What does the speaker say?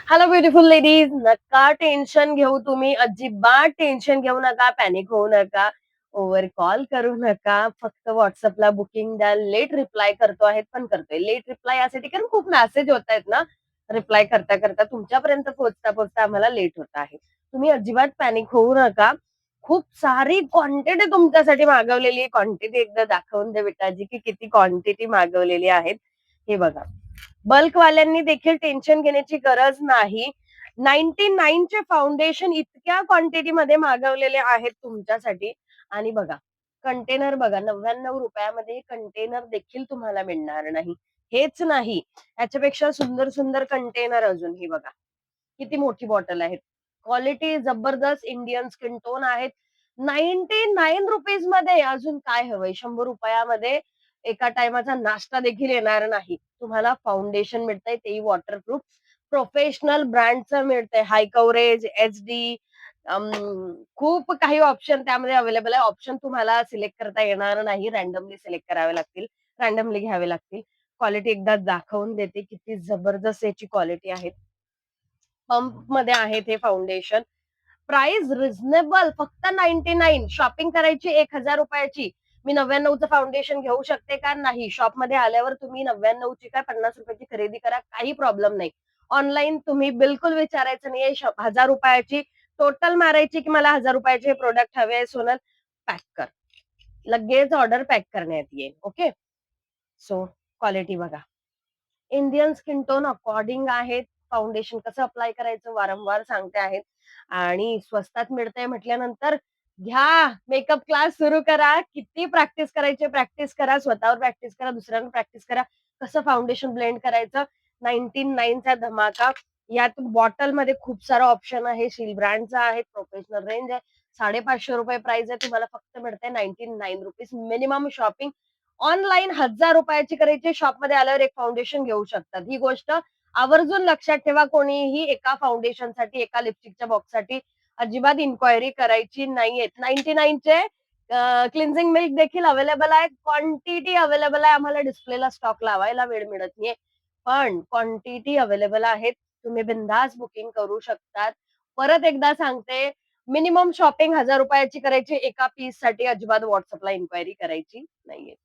Hello beautiful ladies, नका tension घेऊ तुम्ही. अजिबात टेन्शन घेऊ नका, पॅनिक होऊ नका, ओव्हर कॉल करू नका. फक्त व्हॉट्सअपला बुकिंग द्या. लेट रिप्लाय करतो आहेत, पण करतोय. लेट रिप्लाय यासाठी कारण खूप मेसेज होत आहेत ना, रिप्लाय करता करता तुमच्यापर्यंत पोहोचता पोहोचता आम्हाला लेट होत आहे. तुम्ही अजिबात पॅनिक होऊ नका. खूप सारी क्वांटिटी तुमच्यासाठी मागवलेली आहे. क्वांटिटी एकदा दाखवून दे बेटाजी, की किती क्वांटिटी मागवलेली आहेत. हे बघा. बल्कवाल्यांनी देखील टेन्शन घेण्याची गरज नाही. 99 चे फाउंडेशन इतक्या क्वांटिटीमध्ये मागवलेले आहेत तुमच्यासाठी. आणि बघा, कंटेनर बघा, ₹99 कंटेनर देखील तुम्हाला मिळणार नाही. हेच नाही, याच्यापेक्षा सुंदर सुंदर कंटेनर अजून हे बघा. किती मोठी बॉटल आहे. क्वालिटी जबरदस्त इंडियन स्किन टोन आहेत. ₹99 मध्ये अजून काय हवंय? ₹100 एका टायमाचा नाश्ता देखील येणार नाही. तुम्हाला फाउंडेशन मिळतंय, तेही वॉटरप्रूफ. प्रोफेशनल ब्रँडचं मिळतंय. हाय कव्हरेज, एचडी, खूप काही ऑप्शन त्यामध्ये अवेलेबल आहे. ऑप्शन तुम्हाला सिलेक्ट करता येणार नाही. रँडमली सिलेक्ट करावे लागतील. रँडमली घ्यावे लागतील. क्वालिटी एकदा दाखवून देते. किती जबरदस्त याची क्वालिटी आहे. पंपमध्ये आहेत हे फाउंडेशन. प्राइस रिझनेबल, फक्त 99. शॉपिंग करायची ₹1000 ची. मी 99चं फाउंडेशन घेऊ शकते का? नाही. शॉपमध्ये आल्यावर तुम्ही 99ची काय ₹50 ची खरेदी करा, काही प्रॉब्लेम नाही. ऑनलाईन तुम्ही बिलकुल विचारायचं नाहीये. ₹1000ची टोटल मारायची, की मला ₹1000चे प्रोडक्ट हवे आहे सोनल, पॅक कर. लगेच ऑर्डर पॅक करण्यात येईल. ओके. सो क्वालिटी बघा. इंडियन स्किन टोन अकॉर्डिंग आहेत. फाउंडेशन कसं अप्लाय करायचं वारंवार सांगते आहेत. आणि स्वस्तात मिळतंय म्हटल्यानंतर घ्या. मेकअप क्लास सुरू करा. किती प्रॅक्टिस करायची प्रॅक्टिस करा. स्वतःवर प्रॅक्टिस करा, दुसऱ्यांवर प्रॅक्टिस करा. कसं फाउंडेशन ब्लेंड करायचं. 99 चा धमाका. यात बॉटलमध्ये खूप सारं ऑप्शन आहे. शील ब्रँडचा आहे. प्रोफेशनल रेंज आहे. ₹550 प्राइस आहे. तुम्हाला फक्त मिळतंय ₹99. मिनिमम शॉपिंग ऑनलाईन ₹1000ची करायची, शॉपमध्ये आल्यावर एक फाउंडेशन घेऊ शकतात. ही गोष्ट आवर्जून लक्षात ठेवा. कोणीही एका फाउंडेशनसाठी, एका लिपस्टिकच्या बॉक्ससाठी अजिबात इन्क्वायरी करायची नाहीये. 99 चे क्लिन्झिंग मिल्क देखील अवेलेबल आहे. क्वांटिटी अवेलेबल आहे. आम्हाला डिस्प्लेला स्टॉक लावायला वेळ मिळत नाहीये. पण क्वांटिटी अवेलेबल आहेत. तुम्ही बिनधास्त बुकिंग करू शकतात. परत एकदा सांगते, मिनिमम शॉपिंग ₹1000ची करायची. एका पीससाठी अजिबात WhatsAppला इन्क्वायरी करायची नाहीये.